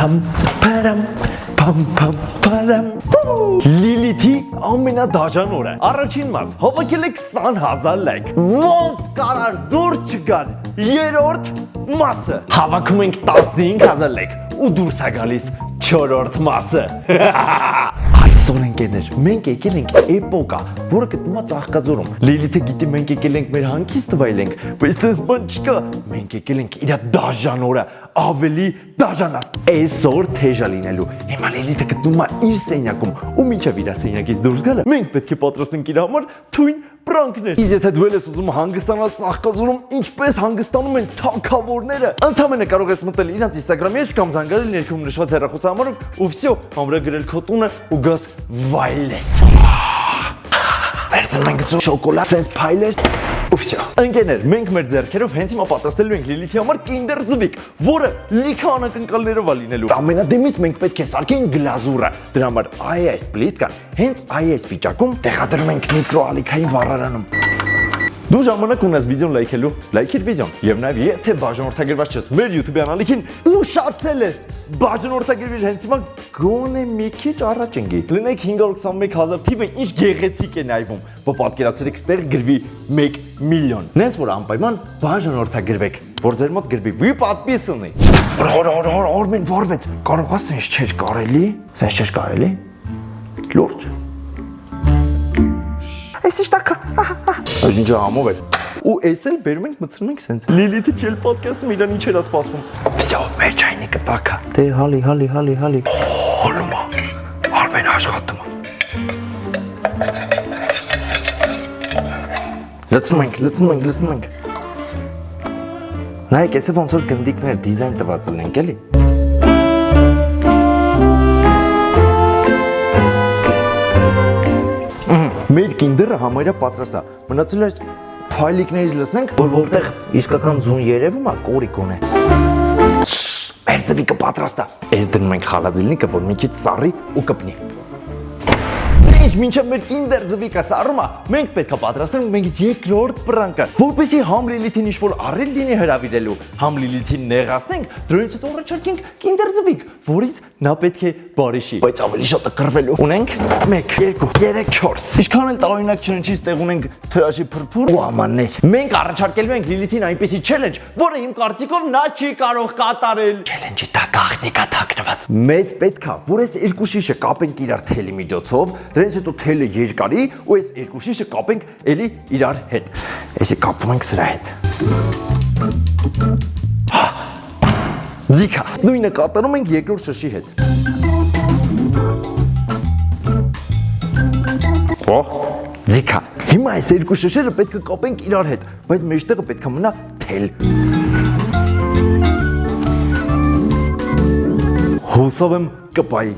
pam param pam pam param Լիլիթի ամենադաժան օրը Առաջին մաս հավաքել է 20,000 լայք Ոնց կարար դուր չգար Երրորդ մասը Հավաքում ենք 15,000 լայք ու դուրս է գալիս 4-րդ մասը Այսօր ընկերներ մենք եկել ենք էպոկա որը գտնվում է Ծաղկաձորում Լիլիթը գիտի մենք եկել ենք մեր հանգիստը վայելենք բայց դες բան չկա մենք եկել ենք իր դաժան օրը ավելի դաժանած այսօր թեժա լինելու հիմա Լիլիթը գտնվում է իր սենյակում ու մինչև իր սենյակից դուրս գալը մենք պետք է պատրաստենք իր համար թույն պրանքներ Իսկ եթե դու ես ուզում հանգստանալ Ծաղկաձորում ինչպես հանգստանում են թագավորները ընդամենը կարող ես մտնել իրանց Instagram-ի մեջ կամ զանգարել ներքևում նշված հեռախոսահամարով ու վсё ամրագրել քո տունը ու գաս վայելես Վերցնում ենք ձու շոկոլադ sense փայլեր ու վсё Ընկերներ մենք մեր ձեռքերով հենց հիմա պատրաստելու ենք Լիլիթի համար Kinder Zvik որը լիքը անակնկալներով է լինելու Ամենադեմից մենք պետք է սարքենք գլազուրը դրա համար ice պլիտկան հենց ice վիճակում տեղադրում ենք միկրոալիքային վառարանում Դու ժամանակ ունես վիդեոն լայքելու, լայքիր վիդեոն եւ նաեւ եթե բաժանորդագրված ես մեր YouTube կանալիքին ուշացել ես բաժանորդագրվիր հենց հիմա գոնե մի քիչ առաջ ընկի Լինեք 521,000 թիվը ինչ գեղեցիկ է նայվում Բա պատկերացրեք ստեղ գրվի 1 միլիոն Նենց որ անպայման բաժանորդագրվեք որ ձեր մոտ գրվի վի պատպիսնի Օրմեն վարվեց կարող ես sense չէր կարելի sense չէր կարելի լուրջ Այս ինչ տակա Այս ինչ ամով է Ու այս էլ բերում ենք մցրում ենք սենց Լիլիթը չել պատկասում իրան ինչ էր ասպասվում Վсё, մեր չայնիկը տակա Դե հալի Հոլում է Արմեն աշխատում է Լցնում ենք Նայեք, այսը ոնց որ գնդիկներ դիզայն տված լինենք էլի Մեր կինդերը համարյա պատրաստ է Մնացել այս փայլիկներից լսնենք որ որտեղ իսկական ձուն երևում է կորիկոն է Մեր ձվիկը պատրաստ է Այս դնում ենք խալաձիլնիկը որ մի քիչ սառի ու կպնի Ինչ մինչև մեր Kinder Zvik-ը սառում է մենք պետք է պատրաստենք մենք երկրորդ պրանկը որպեսզի համ Լիլիթին ինչ-որ առիթ լինի հրավիրելու համ Լիլիթին նեղացնենք դրանից հետո առաջարկենք Kinder Zvik որից նա պետք է բարիշի բայց ավելի շատ կռվելու ունենք 1 2 3 4 Ինչքան էլ տարօրինակ չնչի ստեղ ունենք թրաշի փրփուր ու ամաններ մենք առաջարկելու ենք Լիլիթին այնպիսի challenge որը իմ կարծիքով նա չի կարող կատարել challenge-ի տակ աղնիկա թաքնված մեզ պետք է որ այս երկու շիշը կապենք իրար թելի միջոցով դրանից հետո թելը երկարի ու այս երկու շիշը կապենք էլի իրար հետ այսի կապում ենք սրա հետ Զիկա նույնը կատարում ենք երկրորդ շշի հետ Զիկա հիմա այս երկու շշերը պետք է կապենք իրար հետ բայց մեջտեղը պետք է մնա թել Հուսով եմ կպայի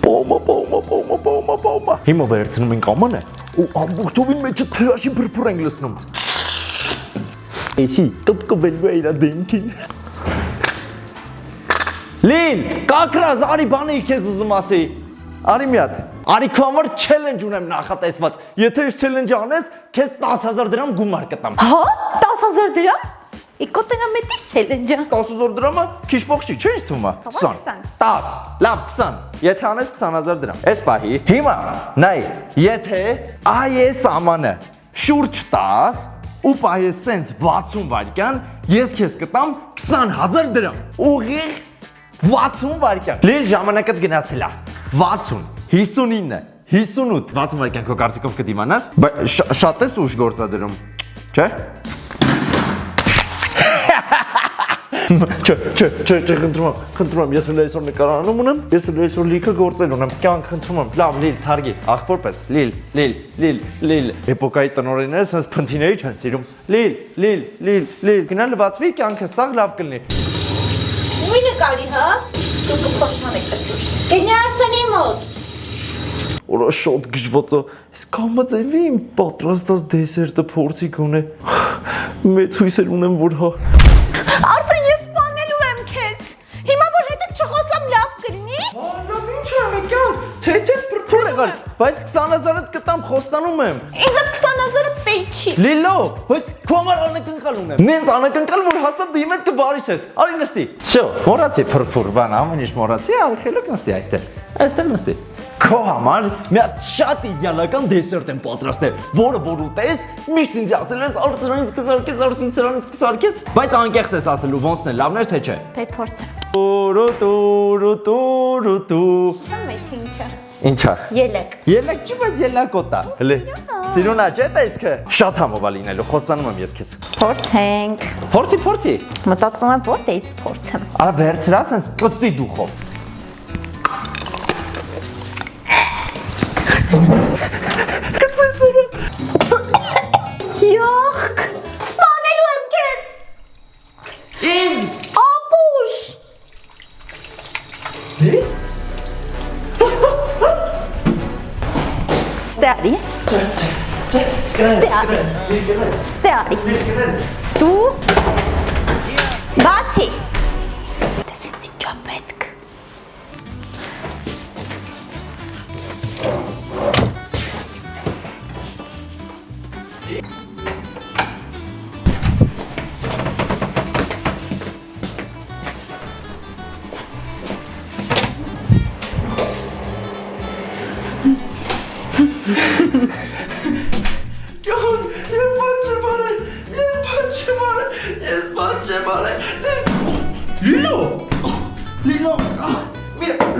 Պոմա Հիմա վերցնում ենք ամանը ու ամբողջովին մեջը թրաշի փրփուր ենք լցնում Էսի տպկվելու է իրա դեմքին Լիլ, կակրազ, արի բանը իքեզ ուզում ասի Արի մի հատ Արի քո համար challenge ունեմ նախատեսված Եթե ես challenge անես, քեզ 10,000 դրամ գումար կտամ Հա, 10,000 դրամ Իկոտենա մետիր challenge-ը 10,000 դրամը քիչ փող չի, չէ՞ ինձ թվում է 20 10, լավ 20 Եթե անես 20,000 դրամ Էս պահի Հիմա նայ Եթե այս ամանը շուրջ 10 ու պահես սենց 60 վայրկյան ես քեզ կտամ 20,000 դրամ ուղիղ 60 վայրկյան Լիլ ժամանակդ գնացել է 60 59 58 60 վայրկյան քո կարծիքով կդիմանաս շատ ես ուշ գործադրում չէ Չէ, խնդրում եմ, ես էլ այսօր նկարանում ունեմ, ես էլ այսօր լիքը գործեր ունեմ, կյանք խնդրում եմ, լավ, Լիլ, թարգի, աղբոր պես, Լիլ, էպոկայի տնօրենները սենց փնթիների չեն սիրում, Լիլ, գնա լվացվի, կյանքը սաղ լավ կլինի։ Ույ նկարի, հա, դու կփոշման եք տսուր, կենյա արսանի մոտ։ Որա շոտ գժվացա, ես կամացեվի իմ պատրաստած դեսերտը փորձի կունե, մեծ հույսեր ունեմ, որ հա Արսեն ես սպանելու եմ քեզ Հիմա որ հետը չխոսամ լավ կլինի Լավ ինչ աղեկյան Թեթև պրպուր եղար Բայց 20,000-ըդ կտամ խոստանում եմ Ինձ այդ 20,000-ը պետք չի Լիլո Բայց Քո համար անակնկալ ունեմ։ Նենց անակնկալ, որ հաստատ դու իմ հետ կբարիշ ես։ Արի նստի։ Շո, մոռացի ֆրֆուր բան, ամեն ինչ մոռացի, արի խելոք նստի այստեղ։ Այստեղ նստի։ Քո համար մի հատ շատ իդեալական դեսերտ եմ պատրաստել, որը որ ուտես, միշտ ինձ ասել ես արցրանից կսարքես, արցրանից կսարքես, բայց անկեղծ ես ասելու, ոնցն է, լավն էր թե չէ։ Դե փորձը։ Տուրուտուրուտուրուտու։ Համեջ ինչա։ Ինչա։ Ելեք։ Ելեք չի, բայց ելակոտա։ Հələ։ Սիրունա չէ՞ տեսքը։ Շատ համով լինելու, խոստանում եմ ես քեզ։ Փորձենք։ Փորձի։ Մտածում եմ որտեղից փորձեմ։ Արա վերցրա sense կծի դուխով։ Յոխք։ Սպանելու եմ քեզ։ Ինձ։ Ապուշ։ Ստարի։ Ստարի։ Դու բացի։ Տեսից ինչա պետք։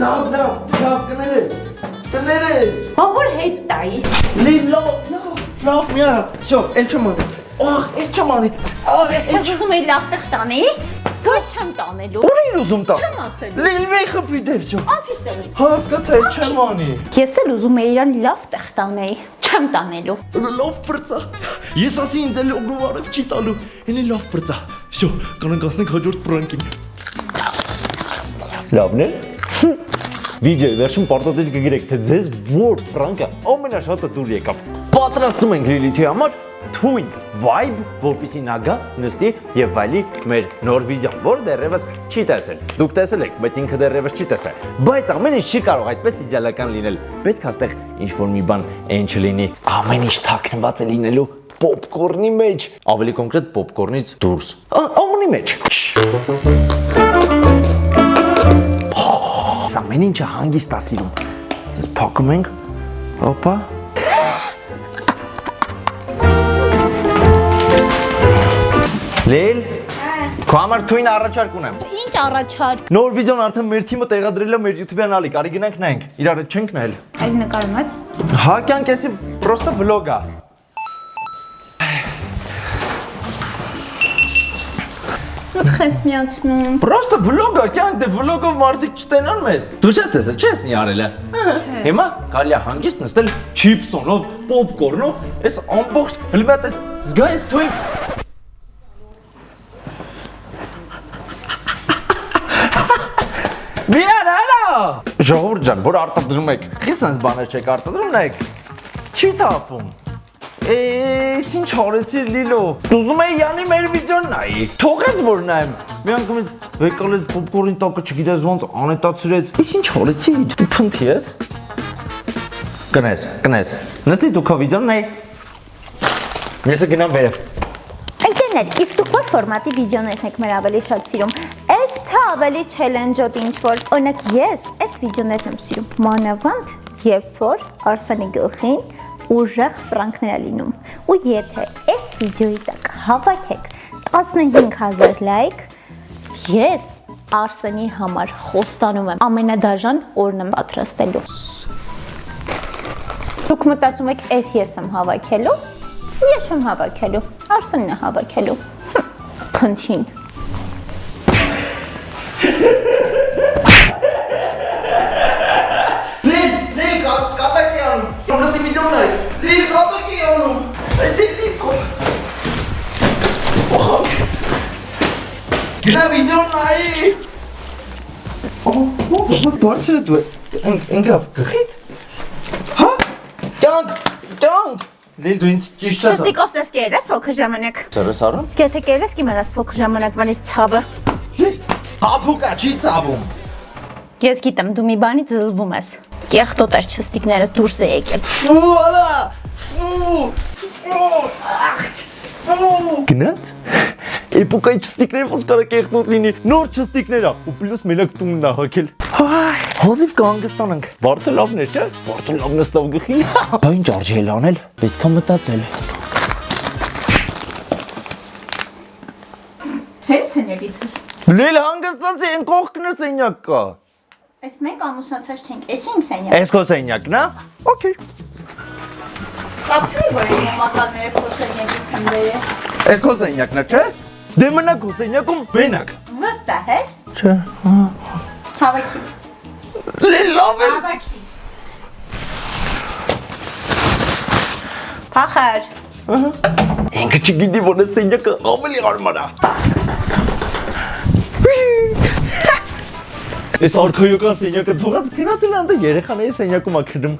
Լավ, կներես։ Որ հետ տայի։ Լավ, միա, всё, էլ չեմ անի։ Էլ չեմ անի։ Ես ուզում էի լավ տեղ տանի, բայց չեմ տանելու։ Ուր էր ուզում տա։ Չեմ ասելու։ Լիլվեի խփի դեր, всё։ Անցի ստեղից։ Հասկացա, էլ չեմ անի։ Ես էլ ուզում էի իրան լավ տեղ տանեի, չեմ տանելու։ Լավ բրծա։ Ես ասի ինձ էլ օգնովարը չի տալու։ Էլի լավ բրծա։ всё, կանենք ասենք հաջորդ պրանկին։ Լավն է։ Վիդեոյի վերջում պարտադիր կգրեք, թե ձեզ որ պրանկը ամենաշատը դուր եկավ։ Պատրաստում ենք Լիլիթի համար թույն vibe, որպեսզի նա գա, նստի եւ վայելի մեր նոր վիդեոն, որը դեռևս չի տեսել։ Դուք տեսել եք, բայց ինքը դեռևս չի տեսել։ Բայց ամեն ինչ չի կարող այդպես իդեալական լինել։ Պետք է այստեղ ինչ-որ մի բան այն չլինի։ Ամեն ինչ թաքնված է լինելու պոպկորնի մեջ, ավելի կոնկրետ պոպկորնից դուրս։ Ամենի մեջ։ Ամեն ինչը հանգիստ է սիրում։ Սս փակում ենք։ Հոպա։ Լել։ Քո համար թույն առաջարկ ունեմ։ Ինչ առաջարկ։ Նոր վիդեոն արդեն մեր թիմը տեղադրել է մեր YouTube-յան ալիք, արի գնանք նայենք։ Իրար հետ չենք նայել։ Այլ նկարում ես։ Հա, կյանք էսի պրոստը վլոգ է։ Ոտքես միացնում։ Պրոստը վլոգ է, կյանք դե վլոգով մարդիկ չտենան մեզ։ Դու չես տեսել, չես նի արելը։ Հիմա կարելի է հանգիստ նստել չիփսոնով, պոպկորնով, այս ամբողջ հլի մատ էս զգայս թույն։ Միան հալա։ Ժողովուրդ ջան, որ արտադրում եք, խի սենց բաներ չեք արտադրում, նայեք, չի թափում։ Էս ինչ արեցի Լիլո։ Ուզում էի յանի մեր վիդեոն նայի։ Թողեց որ նայեմ։ Մի անգամից վեկալեց պոպկորնի տակը չգիտես ոնց անետացրեց։ Էս ինչ արեցի։ Դու փնթի ես։ Կնես։ Նստի դու քո վիդեոն նայի։ Ես գնամ վերև։ Ընկերներ, իսկ դուք որ ֆորմատի վիդեոներն եք մեր ավելի շատ սիրում։ Այս թե ավելի չելենջոտ ինչ որ։ Օրինակ ես այս վիդեոներն եմ սիրում։ Մանավանդ, երբ որ Արսենի գլխին ուժեղ պրանքներ լինում։ Ու եթե այս վիդեոյի տակ հավաքեք 15000 լայք, ես Արսենի համար խոստանում եմ ամենադաժան օրն եմ պատրաստելու։ Դուք մտածում եք, ես եմ հավաքելու, ես եմ հավաքելու, Արսենն է հավաքելու։ Փնթին։ Գնա վիդեոն նայի։ Բարձր է դու ընկավ գխիտ։ Հա? Կյանք։ Լիլ դու ինձ ճիշտ ես։ Շստիկով դες կերես փոքր ժամանակ։ Ծերես առում։ Եթե կերես կիմանաս փոքր ժամանակվանից ցավը։ Հապուկա չի ցավում։ Ես գիտեմ, դու մի բանի զզվում ես։ Կեղտոտեր չստիկներս դուրս է եկել։ Ֆու, ալա։ Ֆու։ Գնաց։ Էպոկայի չստիկները ոնց կարա կեղտոտ լինի։ Նոր չստիկներ ա ու պլյուս մենակ տունն ա հակել։ Հազիվ կհանգստանանք։ Բարձր լավն է, չէ՞։ Բարձր լավն է ստավ գլխին։ Դա ինչ արժի է անել։ Պետք է մտածել։ Հենց սենյակից ես։ Լել հանգստացի, այն կողքն է սենյակ կա։ Այս մենք ամուսնացած չենք, էս իմ սենյակը։ Էս քո սենյակն է։ Okay։ Կապ չունի, որ իմ մամականները քո սենյակից են բերել։ Էս քո սենյակն է, չէ՞։ Դե մնա քո սենյակում մենակ։ Վստահ ես։ Չէ։ Հավաքի։ Լել լավ է։ Հավաքի։ Փախար։ Ինքը չգիտի, որ այս սենյակը ավելի հարմար է։ Այս արքայական սենյակը թողած գնացել անդը երեխաների սենյակում ա քնում։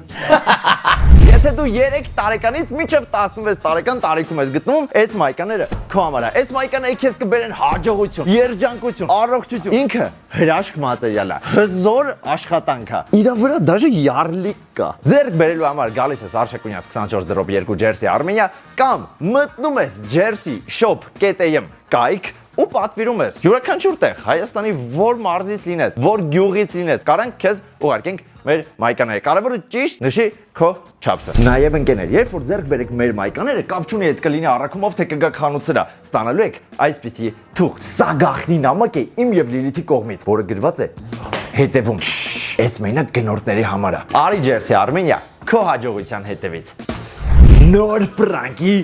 Եթե դու 3 տարեկանից մինչև 16 տարեկան տարիքում ես գտնում, այս մայկաները քո համար է։ Այս մայկաները քեզ կբերեն հաջողություն, երջանկություն, առողջություն։ Ինքը հրաշք մատերիալ է, հզոր աշխատանք է։ Իրա վրա դաժե յարլիկ կա։ Ձեռք բերելու համար գալիս ես Արշակունյաց 24/2 Jersey Armenia կամ մտնում ես jerseyshop.am կայք ու պատվիրում ես յուրաքանչյուր տեղ Հայաստանի որ մարզից լինես, որ գյուղից լինես, կարանք քեզ ուղարկենք մեր մայկաները։ Կարևորը ճիշտ նշի քո չափսը։ Նաև ընկերներ, երբ որ ձեռք բերեք մեր մայկաները, կապ չունի այդ կլինի առաքումով թե կգա խանութսրա, ստանալու եք այսպիսի թուղթ։ Սա գաղտնի նամակ է իմ եւ Լիլիթի կողմից, որը գրված է հետևում։ Այս մենակ գնորդների համար է։ Արի Jersey Armenia, քո հաջողության հետևից։ Նոր պրանկի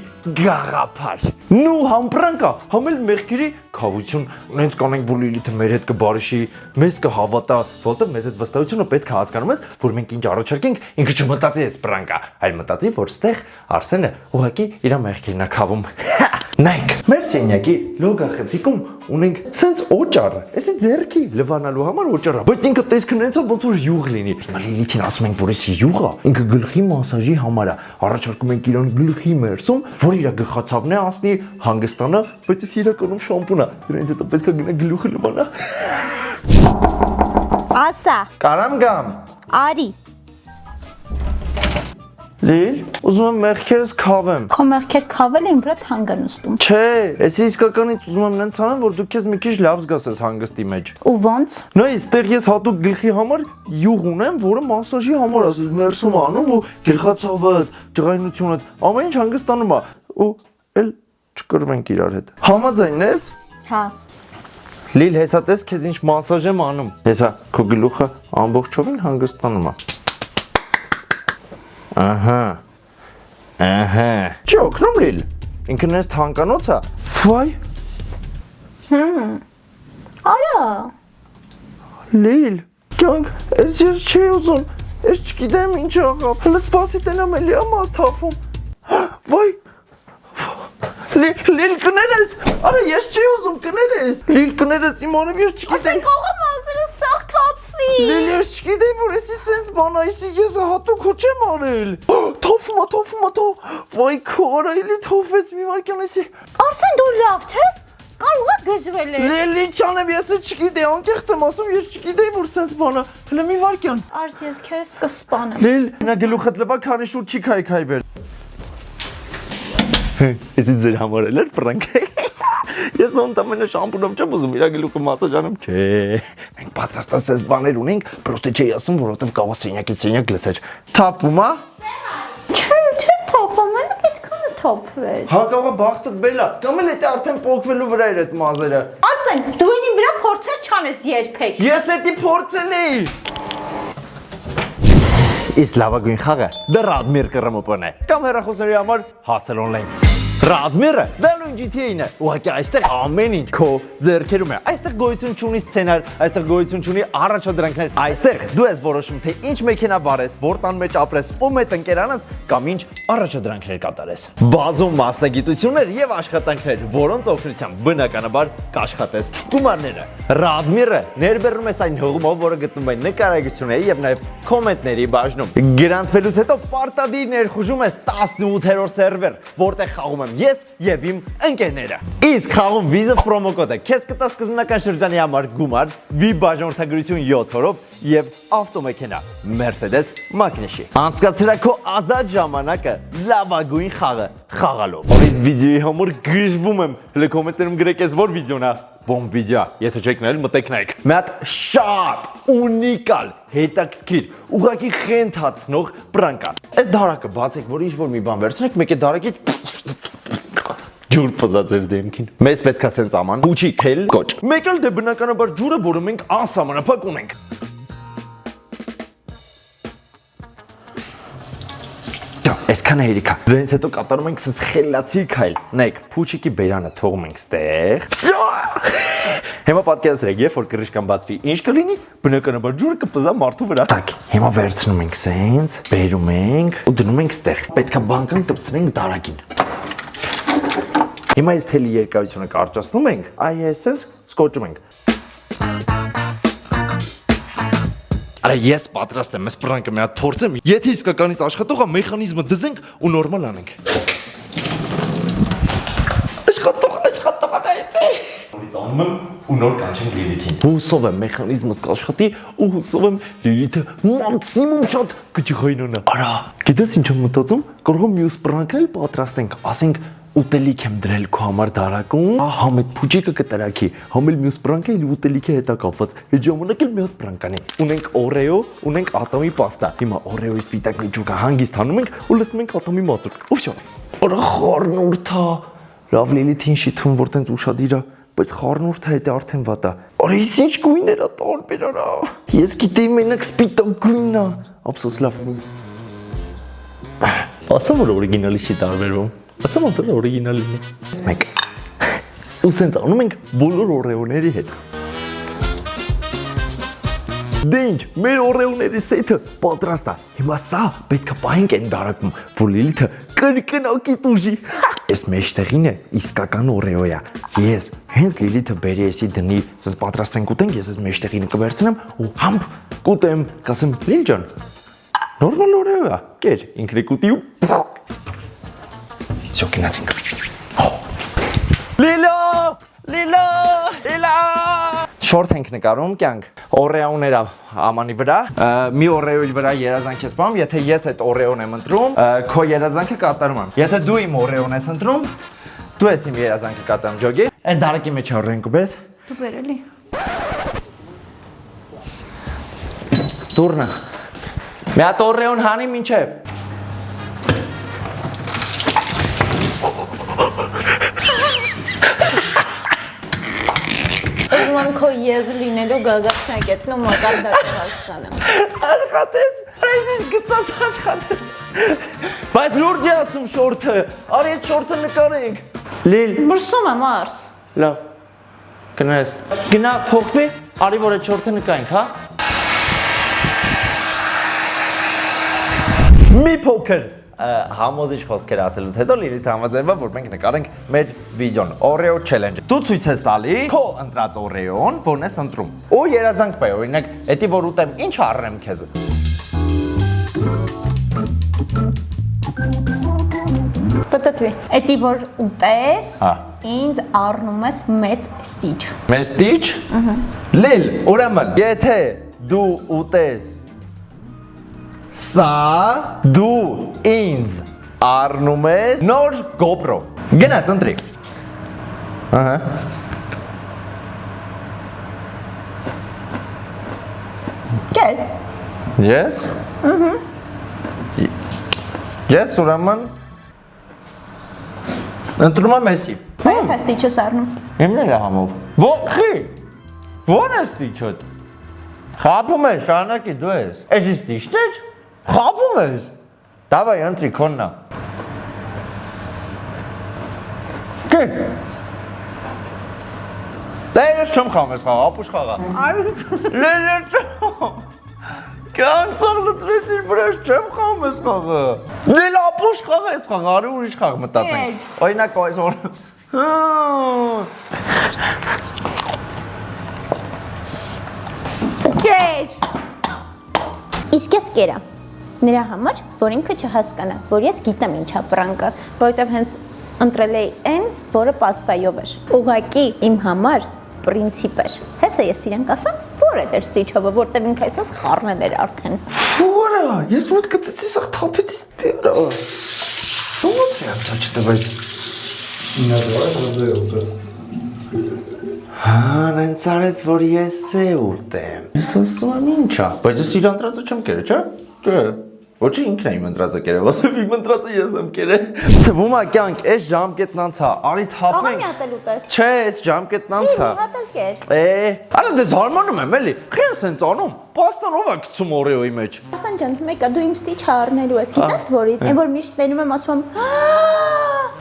գաղափար։ Նու համ պրանկա, համ էլ մեղքերի քավություն։ Ունենց կանենք, որ Լիլիթը մեր հետ կբարիշի, մեզ կհավատա, որտեղ մեզ այդ վստահությունը պետք է հասկանում ես, որ մենք ինչ առաջարկենք, ինքը չմտածի էս պրանկա, այլ մտածի, որ ստեղ Արսենը ուղղակի իր մեղքերն է քավում։ Նայեք, մեր սենյակի լոգախցիկում ունենք սենց օճառ, էսի ձեռքի լվանալու համար օճառ է, բայց ինքը տեսքը նենց է ոնց որ յուղ լինի։ Լիլիթին ասում ենք, որ էսի յուղ է, ինքը գլխի մասաժի համար է, առաջարկում ենք իրան գլխի մերսում, որ իր գլխացավն է ասնի, հանգստանա, բայց էս իրականում շամպուն է, դրանից հետո պետք է գնա գլուխը լվանա։ Ասա, Կարամ գամ։ արի։ Լիլ, ուզում եմ մեղքերս քավեմ։ Քո մեղքեր քավել են վրա թանկ են նստում։ Չէ, էսի իսկականից ուզում եմ նենց անեմ, որ դու քեզ մի քիչ լավ զգաս ես հանգստի մեջ։ Ու ոնց։ Նայ, այստեղ ես հատուկ գլխի համար յուղ ունեմ, որը մասաժի համար ասես մերսում անում ու գլխացավը, ջղայնությունը, ամեն ինչ հանգստանում է ու էլ չկրվենք իրար հետ։ Համաձայն ես։ Հա։ Լիլ, հեսա տես քեզ ինչ մասաժ եմ անում։ Հեսա քո գլուխը ամբողջովին հանգստանում է։ Ահա։ Չի օգնում Լիլ։ Ինքը նես թանկանոց է։ Վայ։ Արա։ Լիլ, կյանք, ես չի ուզում, ես չգիտեմ ինչ աղա, հլը սպասի տենամ էլի ամաս թավում, վայ, Լիլ կներես, արա ես չի ուզում կներես, Լիլ կներես իմ անև ես չգիտեմ, Ասեն կողը մազերը սաղ թապվի, Լիլ ես չգիտեմ, որ եսի սենց բան այսի ես հատուկ հո չեմ արել, թովում, վայ քորա էլի թովեց մի վարկյան եսի, Արսեն դու լավ չես, կարող է գժվել ես, Լիլի չանեմ ես չգիտեմ, անկեղծ եմ ասում ես չգիտեմ, որ սենց բանը, հլը մի վարկյան, Արս ես քեզ կսպանեմ, Լիլ, նա գլուխդ լվա քանի շուտ չի քայքայվել Էսի ձեր համար էլ էր պրանք Ես ոնտամենը շամպունով չեմ ուզում իրա գլուխը մասաժ անեմ Չէ, մենք պատրաստած ես բաներ ունենք Պրոստե չէի ասում, որովհետև կարող սենյակից սենյակ լսեր Թափվում ա? Չէ թափվում, էլ այդքանը թափվեց, Հա կարող բախտդ բելա, կամ էլ էտե արդեն պոկվելու վրա էր այդ մազերը Արսեն դու ինի վրա փորձեր չանես երբեք, Ես էտի փորձել էի Իս լավագույն խաղը դա Ռադմիր կռմոպն է կամ հեռախոսների համար հասել օնլայն Ռադմիրը դա նույն GTA-ն է ուղղակի այստեղ ամեն ինչ քո ձեռքերում է այստեղ գոյություն չունի սցենար այստեղ գոյություն չունի առաջադրանքներ այստեղ դու ես որոշում թե ինչ մեքենա վարես որ տան մեջ ապրես ում հետ ընկերանաս կամ ինչ առաջադրանքներ կատարես բազում մասնագիտություններ եւ աշխատանքներ որոնց օգնությամբ բնականաբար կաշխատես գումարները Ռադմիրը ներբեռնում է այն հողմով որը գտնում է նկարագրությունների եւ նաեւ կոմենտների բաժնում գրանցվելուց հետո պարտադիր ներխուժում ես 18-րդ սերվեր որտեղ խաղում եմ ես եւ իմ ընկերները։ Իսկ խաղում վիզը պրոմո կոդ է։ Քեզ կտա սկզբնական շրջանի համար գումար, VIP բաժանորդագրություն 7 օրով եւ ավտոմեքենա Mercedes մակնիշի։ Անցկացրա քո ազատ ժամանակը լավագույն խաղը խաղալով։ Օրից վիդեոյի համար գժվում եմ։ Հələ կոմենտներում գրեք ես որ վիդեոն է։ Բոմ վիդեո, եթե չեք նայել, մտեք նայեք։ Մի հատ շատ ունիկալ, հետաքրքիր, ուղղակի խենթացնող պրանկ է։ Այս դարակը բացեք, որ ինչ-որ մի բան վերցնեք, մեկ է դարակից ջուր փզած էր դեմքին։ Մեզ պետք է սենց աման, փուչի քել կոչ։ Մեկ էլ դե բնականաբար ջուրը, որը մենք անսահմանափակ ունենք։ Այսքանը հերիքա։ Դրանից հետո կատարում ենք սենց խելացի քայլ։ Նայեք, փուչիկի բերանը թողում ենք ստեղ։ Հիմա պատկերացրեք, երբ որ կրիշկան բացվի, ինչ կլինի։ Բնականաբար ջուրը կպզա մարդու վրա։ Так, հիմա վերցնում ենք սենց, բերում ենք ու դնում ենք ստեղ։ Պետքա բանկան կպցնենք դարակին։ Հիմա այս թելի երկարությունը կարճացնում ենք, այս սենց սկոճում ենք։ Արա ես պատրաստ եմ, ես պրանկը մի հատ փորձեմ։ Եթե իսկականից աշխատող է, մեխանիզմը դզենք ու նորմալ անենք։ Աշխատող այստեղ։ Նորից անում եմ ու նոր կանչենք Լիլիթին։ Հուսով եմ մեխանիզմս կաշխատի ու հուսով եմ Լիլիթը մաքսիմում շատ կճղայնանա։ Արա, գիտես ինչ եմ մտածում, կարող եմ մյուս պրանկ էլ պատրաստենք, ասենք ուտելիք եմ դրել քո համար դարակում, համ այդ փուչիկը կտրակի, համ էլ մյուս պրանկը էլ ուտելիքի հետ է կապված։ Այդ ժամանակ էլ մի հատ պրանկ անի։ Ունենք Օրեո, ունենք ատոմի պաստա։ Հիմա Օրեոյի սպիտակ միջուկը հանգիստ հանում ենք ու լսում ենք ատոմի մածուկ։ Ո՞վ չէ։ Արա խառնուրդ է։ Լավ Լիլիթին շիթում որ տենց ուշադիր է, բայց խառնուրդը հետ է արդեն վատ է։ Արա ես ինչ գույներ է տարբեր արա։ Ես գիտեի մենակ սպիտակ գույնն է։ Ափսոս լավ։ Ասում որ օրիգինալի չի տարբերվում։ Ասում ոնց է օրիգինալին է։ Մեկ։ Ու սենց անում ենք բոլոր օրեոների հետ։ Դե ինչ, մեր օրեոների սեթը պատրաստ է։ Հիմա սա պետք է պահենք այն դարակում, որ Լիլիթը կրկնակի տուժի։ Այս մեջտեղին է իսկական օրեո է։ Ես հենց Լիլիթը բերի էսի դնի, սենց պատրաստենք ուտենք, ես այս մեջտեղինը կվերցնեմ ու համբ կուտեմ, կասեմ Լիլ ջան։ Նորմալ օրեո է։ Կեր, ինքն է կուտի ու Всё, գնացինք։ Լիլո։ Շորտ ենք նկարում կյանք։ Օրեոները ամանի վրա, մի օրեոյի վրա երազանք ես բանում, եթե ես այդ օրեոն եմ ընտրում, քո երազանքը կատարում եմ։ Եթե դու իմ օրեոն ես ընտրում, դու ես իմ երազանքը կատարում, ջոգի։ Այն դարակի մեջ օրեոն կբերես։ Դու բերելի։ Դուրնա։ Մի հատ օրեոն հանի մինչև։ Ում քո եզը լինելու գագաթնակետն ու մակարդակը հասկանամ։ Աշխատեց, այս գծած աշխատեց։ Բայց լուրջ է ասում շորթը, արի այդ շորթը նկարենք։ Լիլ, Բրսում եմ արս։ լավ, գնայես, գնա փոխվի, արի որ այդ շորթը նկայենք, հա։ Մի փոքր համոզիչ խոսքեր ասելուց հետո Լիլիթը համաձայնվա, որ մենք նկարենք մեր վիդեոն Oreo Challenge։ Դու ցույց ես տալի քո ընտրած Oreo-ն, որն ես ընտրում։ Ու երազանք պայ, օրինակ, էդի որ ուտեմ, ինչ առնեմ քեզ։ Պատտվի։ Էդի որ ուտես, ինձ առնում ես մեծ ստիչ։ Մեծ ստիչ։ Լիլ, ուրեմն, եթե դու ուտես Սա դու ինձ առնում ես նոր GoPro։ Գնաց ընտրի։ Ահա։ Կեր։ Ես։ Ես ուրեմն ընտրում եմ էսի։ Ո՞ր ստիչս առնում։ Իմն է համով։ Ո՞խի։ Ո՞ր է ստիչը։ Խաբում ես, շարունակի դու ես։ Էսի ստիչն է։ Խաբում ես։ Դավայ ընտրի քոննա։ Կեր։ Դե ես չեմ խաղում ես խաղը, ապուշ խաղա։ Լելը չեմ։ Կանցող լտրեսիր վրաշ չեմ խաղում ես խաղը։ Լել ապուշ խաղա ես խաղը, արի ուրիշ խաղ մտածենք։ Օրինակ այսօր։ Կեր։ Իսկ ես կերա։ Նրա համար, որ ինքը չհասկանա, որ ես գիտեմ ինչա պրանկը, որովհետև հենց ընտրել էի այն, որը պաստայով էր։ Ուղղակի իմ համար պրինցիպ էր։ Հեսա ես իրենք ասեմ, որ է դեր ստիչովը, որտեղ ինքը այսպես խառնել էր արդեն։ Ֆորա, ես մոտ կծեցի սա թափեցի դերա։ Ո՞նց է ապճաճտվեց։ Նենց արեց, որ ես է ուտեմ։ Ես ասում եմ ինչա, բայց ես իր ընտրածը չեմ կերել, չէ՞։ Չէ։ Ոչի ինքն է իմ ընտրածը կերել, ոսև իմ ընտրածը ես եմ կերել։ Թվում է կյանք, այս ժամկետն անցա, արի թափենք։ Աղա մի հատ էլ ուտես։ Չէ, այս ժամկետն անցա։ Մի հատ էլ կեր։ Արա դե զարմանում եմ էլի։ Խին սենց անում։ Պաստան ով է գցում օրեոյի մեջ։ Արսան ջան, մեկը դու իմ ստիչը առնելու ես, գիտես որի։ Այն որ միշտ տենում եմ ասում եմ,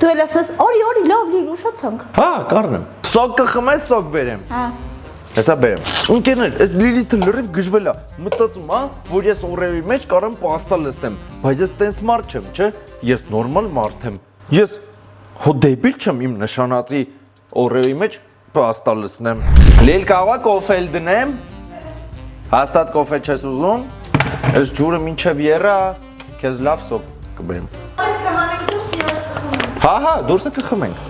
դու էլ ասում ես, օրի, լավ, լի ուշացանք։ Հա, կառնեմ։ Սոկ կխմես, սոկ բերեմ։ Հա։ Հեսա բերեմ։ Ընկերներ, այս Լիլիթը լրիվ գժվել է։ Մտածում, որ ես օրեոյի մեջ կարամ պաստա լստեմ, բայց ես տենց մարդ չեմ, չէ՞։ Ես նորմալ մարդ եմ։ Ես հո դեբիլ չեմ իմ նշանածի օրեոյի մեջ պաստա լցնեմ։ Լիլ կաղա կոֆե դնեմ։ Հաստատ կոֆե չես ուզում։ Այս ջուրը մինչև եռա, քեզ լավ սոկ կբերեմ։ Այս կհանենք դուրս իրար կխմենք։ Հա, դուրսը կխմենք։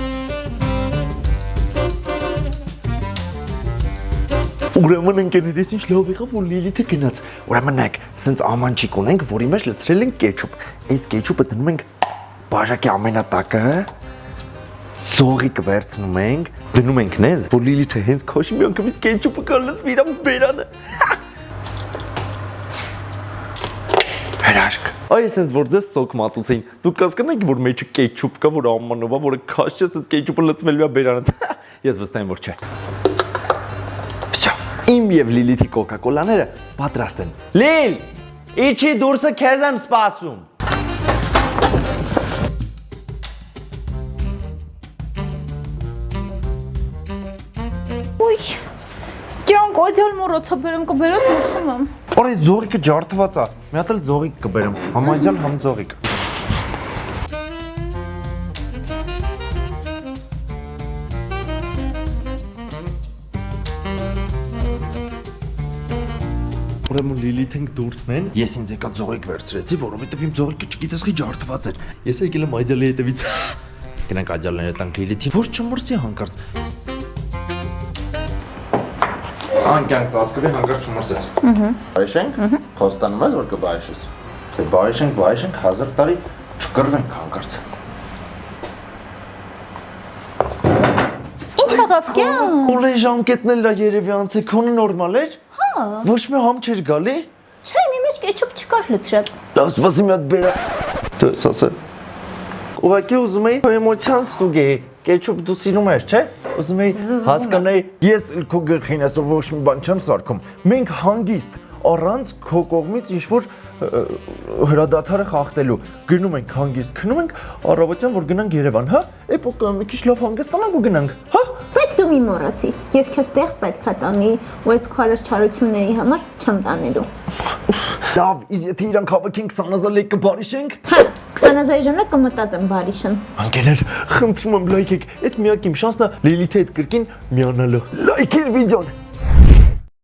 Ուրեմն ընկերներիս ինչ լավ եղավ, որ Լիլիթը գնաց։ Ուրեմն նայեք, սենց ամանչիկ ունենք, որի մեջ լցրել ենք կեչուպ։ Այս կեչուպը դնում ենք բաժակի ամենատակը, զողիկը վերցնում ենք, դնում ենք նենց, որ Լիլիթը հենց քոշի մի անգամից կեչուպը կլցվի իր բերանը։ Հրաշք։ Այ սենց որ ձեզ սոկ մատուցեին, դուք կասկնեք, որ մեջը կեչուպ կա, որ ամանով է, որը քաշ չէ, սենց կեչուպը լցվելու է բերանը։ Ես վստահ եմ, որ չէ։ Իմ և Լիլիթի կոկա-կոլաները պատրաստ են։ Լիլ, իչի դուրսը քեզ եմ սպասում։ Ուй, կյանք օդյալ մորոցա բերեմ կբերես մուրսում եմ։ Որ այս ձողիկը ջարդված է, մի հատ էլ ձողիկ կբերեմ, համ այդյալ, համ ձողիկ։ Ուրեմն Լիլիթենք դուրսն են, ես ինձ եկա ձողիկ վերցրեցի, որովհետև իմ ձողիկը չգիտես խի ջարդված էր։ Ես եկել եմ այդյալի հետևից։ Գնանք այդյալները տանք Լիլիթին, որ չմրսի հանկարծ։ Անկյանք ծածկվի հանկարծ չմրսես։ Բարիշենք, խոստանում ես, որ կբարիշես։ Թե բարիշենք, 1000 տարի չկռվենք հանկարծ։ Ինչ եղավ կյան։ Կոլեի ժամկետն էլ երևի անցե, քոնը նորմալ էր։ Ոչ մի համ չէր գալի։ Չէ, մի մեջ կեչուպ չկար լցրած։ Լավ, սպասի մի հատ բերա։ Դու ասա։ Ուղղակի ուզում էի էմոցիան ստուգեի։ Կեչուպ դու սիրում ես, չէ՞։ Ուզում էի հասկանայի, ես քո գլխին ասա ոչ մի բան չեմ սարքում։ Մենք հանգիստ առանց քո կողմից ինչ-որ հրադադարը խախտելու։ Գնում ենք հանգիստ, քնում ենք առավոտյան, որ գնանք Երևան, հա։ Էպոկա մի քիչ լավ հանգստանանք ու գնանք, հա։ Բայց դու մի մոռացի, ես քեզ տեղ պետք է տանի, ու այս քո չարությունների համար չեմ տանելու։ Լավ, իսկ եթե իրանք հավաքենք 20000 լեկ կբարիշենք։ Հա, 20000 ժամանակ կմտածեմ բարիշն։ Անկերներ, խնդրում եմ լայքեք, այդ միակ իմ շանսն է Լիլիթի հետ կրկին միանալու։ Լայքեր վիդեոն։